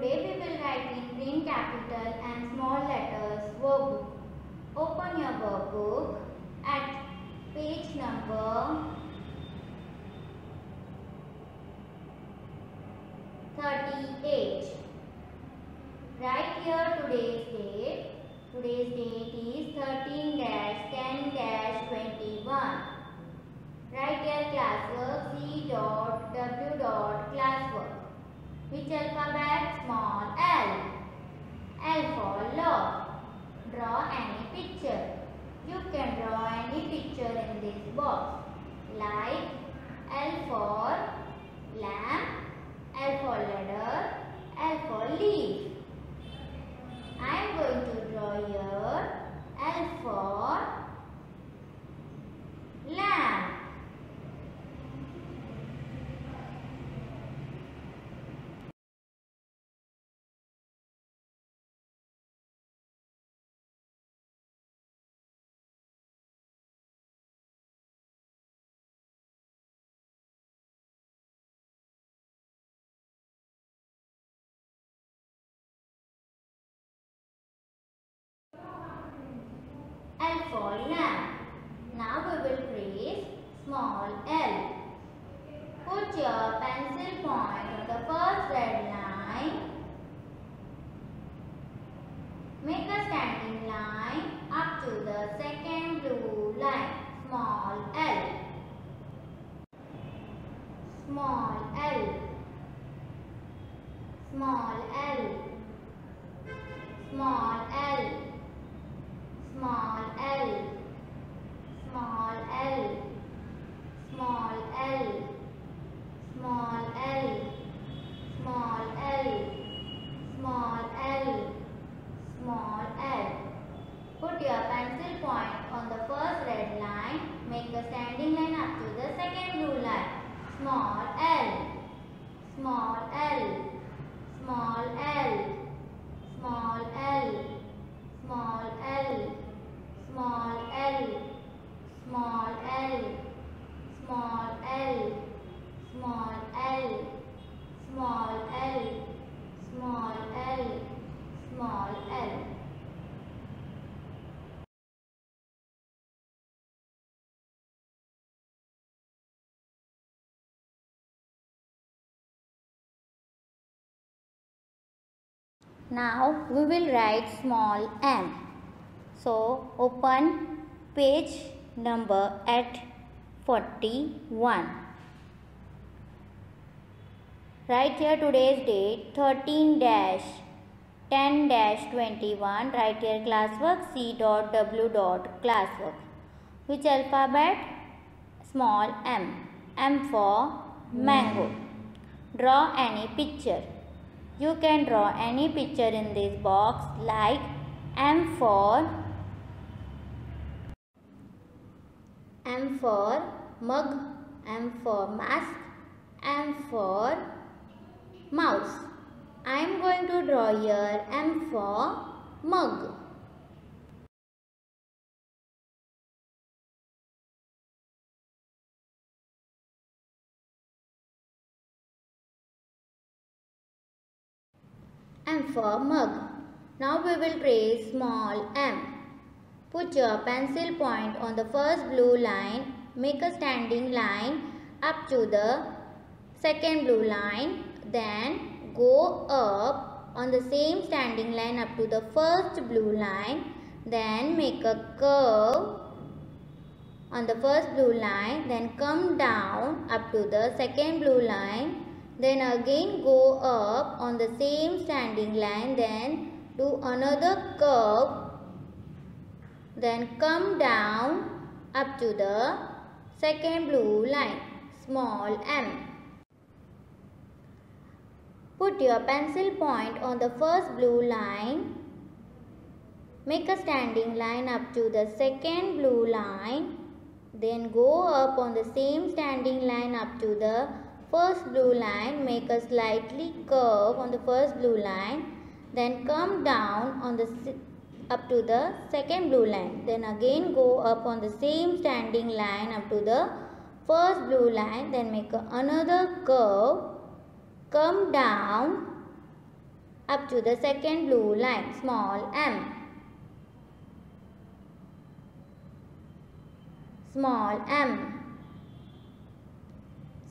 Today we will write in green capital and small letters workbook. Open your workbook at page number 38. Write here today's date. Today's date is 13-10-21. Write your classwork C.W.classwork. Which alphabet? Small l. L for log. Draw any picture. You can draw any picture in this box. Like L for lamp, L for ladder, L for leaf. I am going to draw here L for lamp. L for lamp. Now we will trace small l. Put your pencil point on the first red line. Make a standing line up to the second blue line. Small l. Small l. Small l. Small l. Small l, small l, small l, small l, small l, small l, small l. Put your pencil point on the first red line. Make a standing line up to the second blue line. Small l, small l, small l, small l, small l. Small l, small l, small l, small l, small l, small l, small l. Now we will write small m. So open page number at 41. Write here today's date 13-10-21. Write here classwork C.W.classwork. Which alphabet? Small m. M for mango. Draw any picture. You can draw any picture in this box like M for mug, M for mask, M for mouse. I am going to draw here M for mug. M for mug. Now we will trace small m. Put your pencil point on the first blue line. Make a standing line up to the second blue line. Then go up on the same standing line up to the first blue line. Then make a curve on the first blue line. Then come down up to the second blue line. Then again go up on the same standing line. Then do another curve. Then come down up to the second blue line. Small m. Put your pencil point on the first blue line. Make a standing line up to the second blue line. Then go up on the same standing line up to the first blue line. Make a slightly curve on the first blue line. Then come down on the up to the second blue line. Then again go up on the same standing line up to the first blue line. Then make another curve. Come down up to the second blue line, small m. Small m.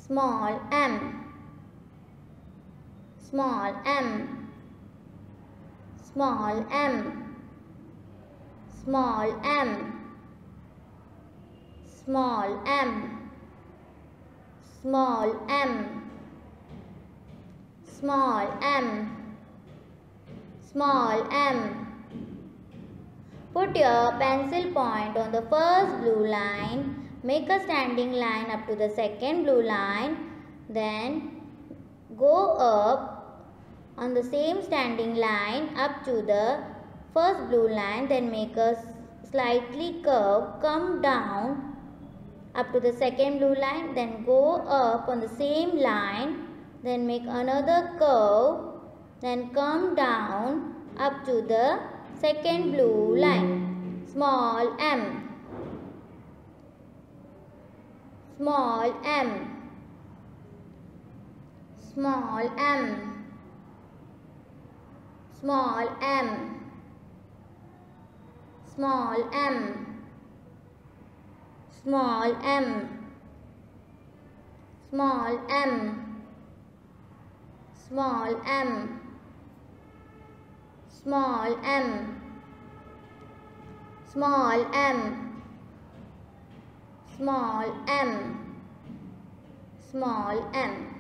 Small m. Small m. Small m. Small m. Small m. Small m. Small m. Small m. Put your pencil point on the first blue line. Make a standing line up to the second blue line. Then go up on the same standing line up to the first blue line. Then make a slightly curve. Come down up to the second blue line. Then go up on the same line. Then make another curve. Then come down up to the second blue line, small m. Small m. Small m. Small m. Small m. Small m. Small m. Small m. Small m. Small m. Small m. Small m.